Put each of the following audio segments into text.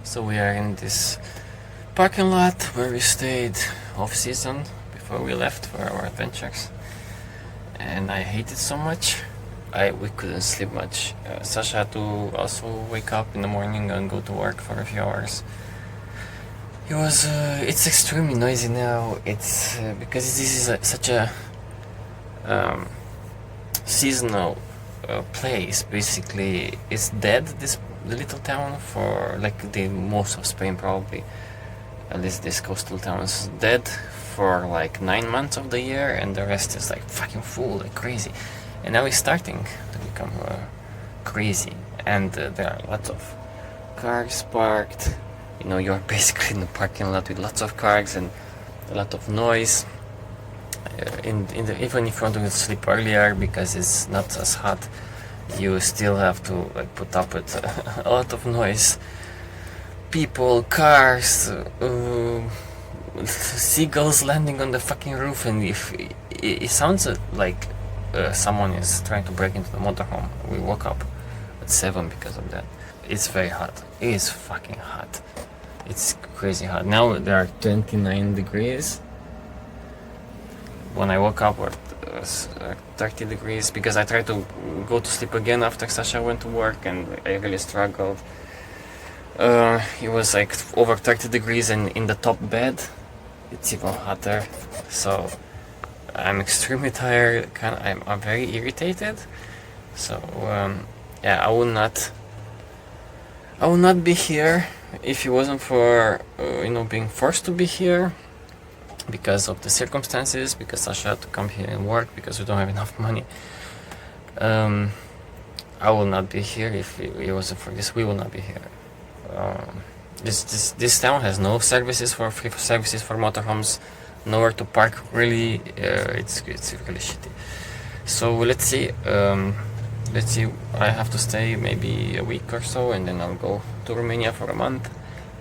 So we are in this parking lot where we stayed off season before we left for our adventures, and I hate it so much. We couldn't sleep much. Sasha had to also wake up in the morning and go to work for a few hours. It's extremely noisy now. It's because this is such a seasonal place. Basically, it's dead. The little town, for like the most of Spain probably. At least this coastal town is dead for like 9 months of the year, and the rest is like fucking full, like crazy. And now it's starting to become crazy, and there are lots of cars parked. You know, you're basically in the parking lot with lots of cars and a lot of noise. Even if you want to sleep earlier because it's not as hot, you still have to like put up with a lot of noise. People, cars, seagulls landing on the fucking roof, and if it sounds like someone is trying to break into the motorhome. We woke up at 7 because of that. It's very hot. It is fucking hot. It's crazy hot. Now there are 29 degrees. When I woke up it was 30 degrees because I tried to go to sleep again after Sasha went to work, and I really struggled. It was like over 30 degrees, and in the top bed it's even hotter. So I'm extremely tired. I'm very irritated. So yeah, I would not be here if it wasn't for being forced to be here because of the circumstances, because Sasha had to come here and work because we don't have enough money. I will not be here if it wasn't for this. We will not be here. This town has no services for free services for motorhomes, nowhere to park. Really, it's really shitty. So let's see. I have to stay maybe a week or so, and then I'll go to Romania for a month,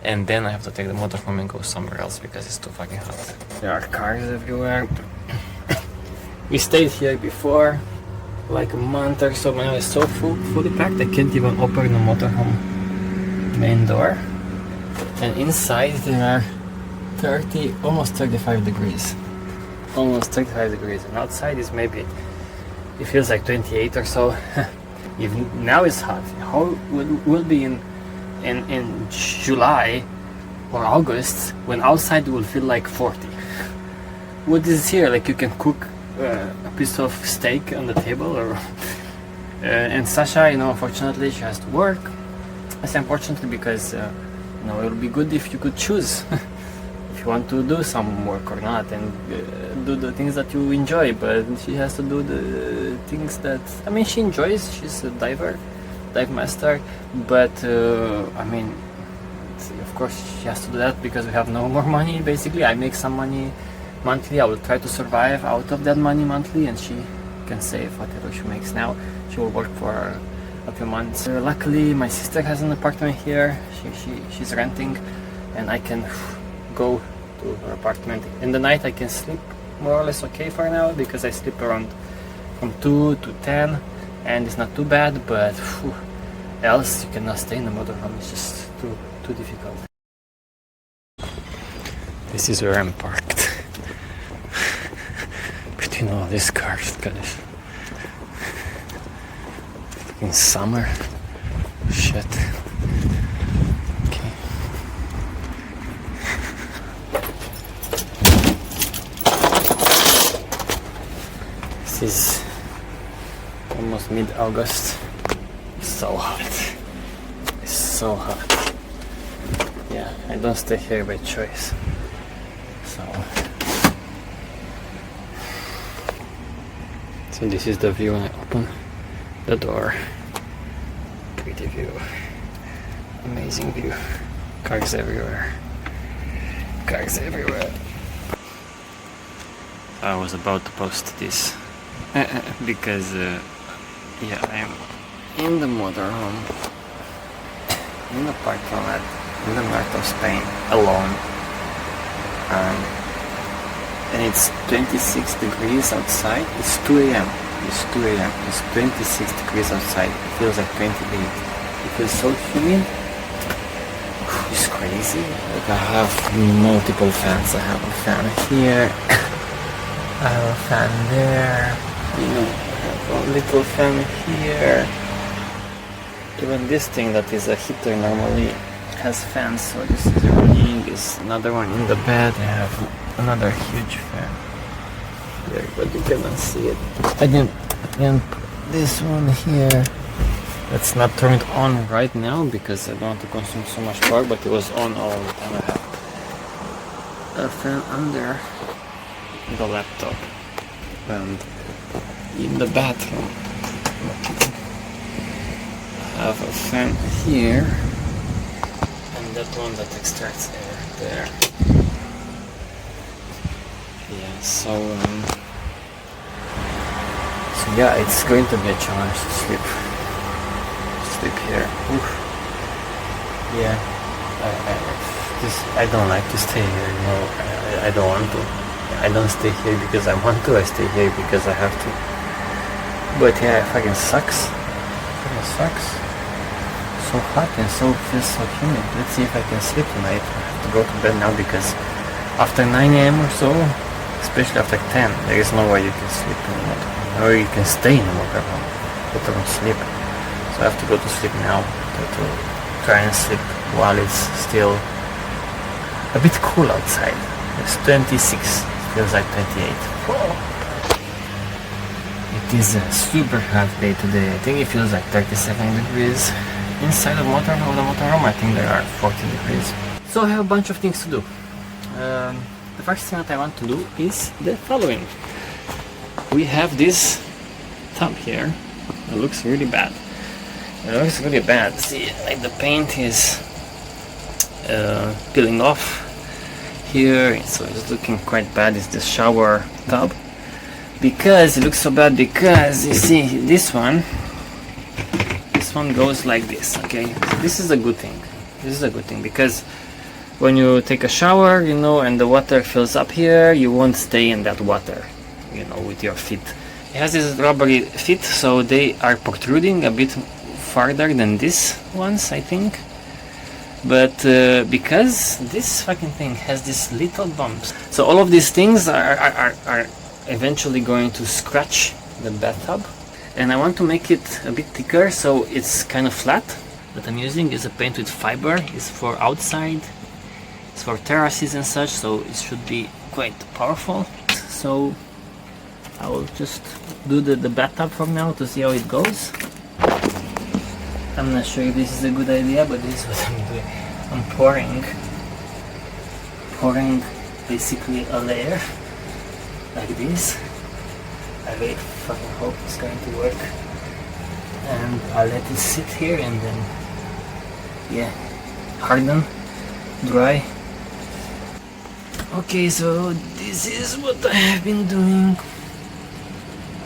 and then I have to take the motorhome and go somewhere else because it's too fucking hot. There are cars everywhere. We stayed here before, like a month or so. Now it's so fully packed. I can't even open the motorhome main door, and inside there are almost 35 degrees, and outside is maybe, it feels like 28 or so. Even now it's hot. How will be in July or August when outside will feel like 40? What is here? Like you can cook a piece of steak on the table, or and Sasha, unfortunately she has to work. I say unfortunately because it would be good if you could choose if you want to do some work or not, and do the things that you enjoy, but she has to do the things that, she enjoys. She's a dive master, but of course she has to do that because we have no more money. Basically, I make some money monthly. I will try to survive out of that money monthly, and she can save whatever she makes now. She will work for a few months. Luckily, my sister has an apartment here. She's renting, and I can go to her apartment. In the night I can sleep more or less okay for now, because I sleep around from 2 to 10, and it's not too bad, but else you cannot stay in the motorhome. It's just too difficult. This is where I'm parked between all these cars, guys. In summer, shit. Okay. This is almost mid-August. So hot. It's so hot. Yeah, I don't stay here by choice. So this is the view when I open the door. Pretty view. Amazing view. Cars everywhere. I was about to post this because I'm in the motorhome in the parking lot in the north of Spain alone, and it's 26 degrees outside. It's 2 a.m. It's 26 degrees outside. It feels like 28. It feels so humid. It's looks crazy. Like I have multiple fans. I have a fan here. I have a fan there. You know, I have a little fan here. Even this thing that is a heater normally has fans, so this is running. Is another one in the bed. I have another huge fan here, but you cannot see it. Again, this one here. That's not turned on right now because I don't want to consume so much power, but it was on all the time. I have a fan under the laptop and in the bathroom. I have a fan here and that one that extracts air there. Yeah, so yeah, it's going to be a challenge to sleep here. Oof. Yeah, I don't like to stay here, you know. I don't want to. I don't stay here because I want to. I stay here because I have to. But yeah, it fucking sucks. It sucks. So hot and feels so humid. Let's see if I can sleep tonight. I have to go to bed now because after 9 a.m. or so, especially after 10, there is no way you can sleep in the motorhome. Or you can stay in the motorhome, but don't sleep. So I have to go to sleep now to try and sleep while it's still a bit cool outside. It's 26, feels like 28. Whoa. It is a super hot day today. I think it feels like 37 degrees. Inside the motorhome, I think there are 40 degrees. So I have a bunch of things to do. The first thing that I want to do is the following. We have this tub here. It looks really bad. It looks really bad. See, like the paint is peeling off here, so it's looking quite bad. It's the shower tub. Because it looks so bad because you see this one goes like this. Okay, this is a good thing. This is a good thing because when you take a shower, you know, and the water fills up here, you won't stay in that water, you know, with your feet. It has this rubbery feet, so they are protruding a bit farther than this ones, I think. But because this fucking thing has these little bumps, so all of these things are eventually going to scratch the bathtub. And I want to make it a bit thicker so it's kind of flat. What I'm using is a paint with fiber. It's for outside, it's for terraces and such, so it should be quite powerful. So I will just do the bathtub from now to see how it goes. I'm not sure if this is a good idea, but this is what I'm doing. I'm pouring basically a layer like this. I really fucking hope it's going to work. And I'll let it sit here and then, yeah, harden, dry. Okay, so this is what I have been doing.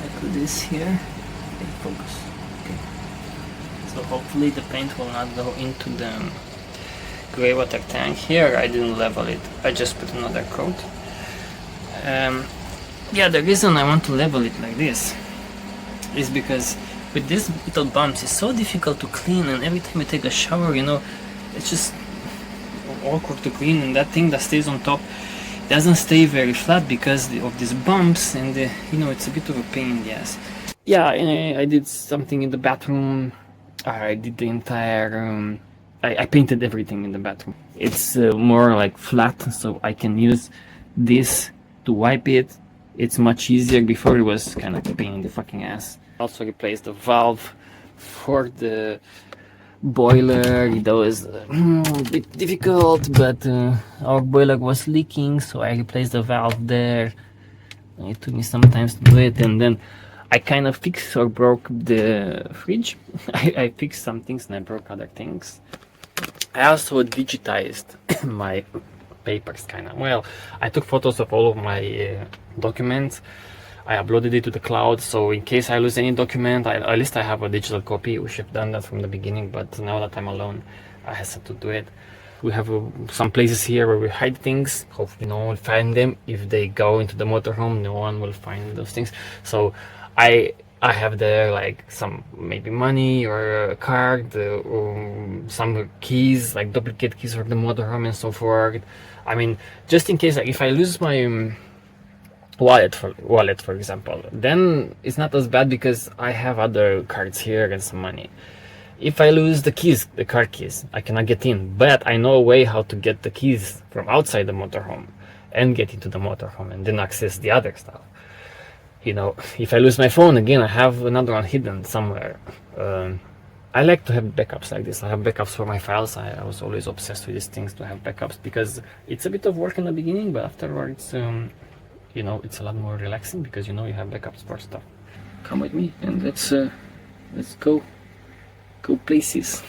I put this here. Okay, focus. Okay. So hopefully the paint will not go into the grey water tank. Here I didn't level it. I just put another coat. Yeah, the reason I want to level it like this is because with these little bumps it's so difficult to clean, and every time you take a shower, you know, it's just awkward to clean, and that thing that stays on top doesn't stay very flat because of these bumps, and you know, it's a bit of a pain in the ass. Yeah, I did something in the bathroom. I did the entire I painted everything in the bathroom. It's more like flat, so I can use this to wipe it. It's much easier. Before it was kind of a pain in the fucking ass. Also replaced the valve for the boiler. It was a bit difficult, but our boiler was leaking, so I replaced the valve there. It took me some time to do it, and then I kind of fixed or broke the fridge. I fixed some things and I broke other things. I also digitized my papers, kind of. Well, I took photos of all of my documents. I uploaded it to the cloud, so in case I lose any document, at least I have a digital copy. We should have done that from the beginning, but now that I'm alone, I have to do it. We have some places here where we hide things. Hopefully no one will find them. If they go into the motorhome, no one will find those things. So I I have there like some maybe money or a card, some keys, like duplicate keys for the motorhome and so forth. I mean, just in case, like if I lose my wallet for example, then it's not as bad because I have other cards here and some money. If I lose the keys, the car keys, I cannot get in, but I know a way how to get the keys from outside the motorhome and get into the motorhome and then access the other stuff. You know, if I lose my phone again, I have another one hidden somewhere. I like to have backups like this. I have backups for my files. I was always obsessed with these things, to have backups, because it's a bit of work in the beginning, but afterwards, you know, it's a lot more relaxing because you know you have backups for stuff. Come with me and let's go places.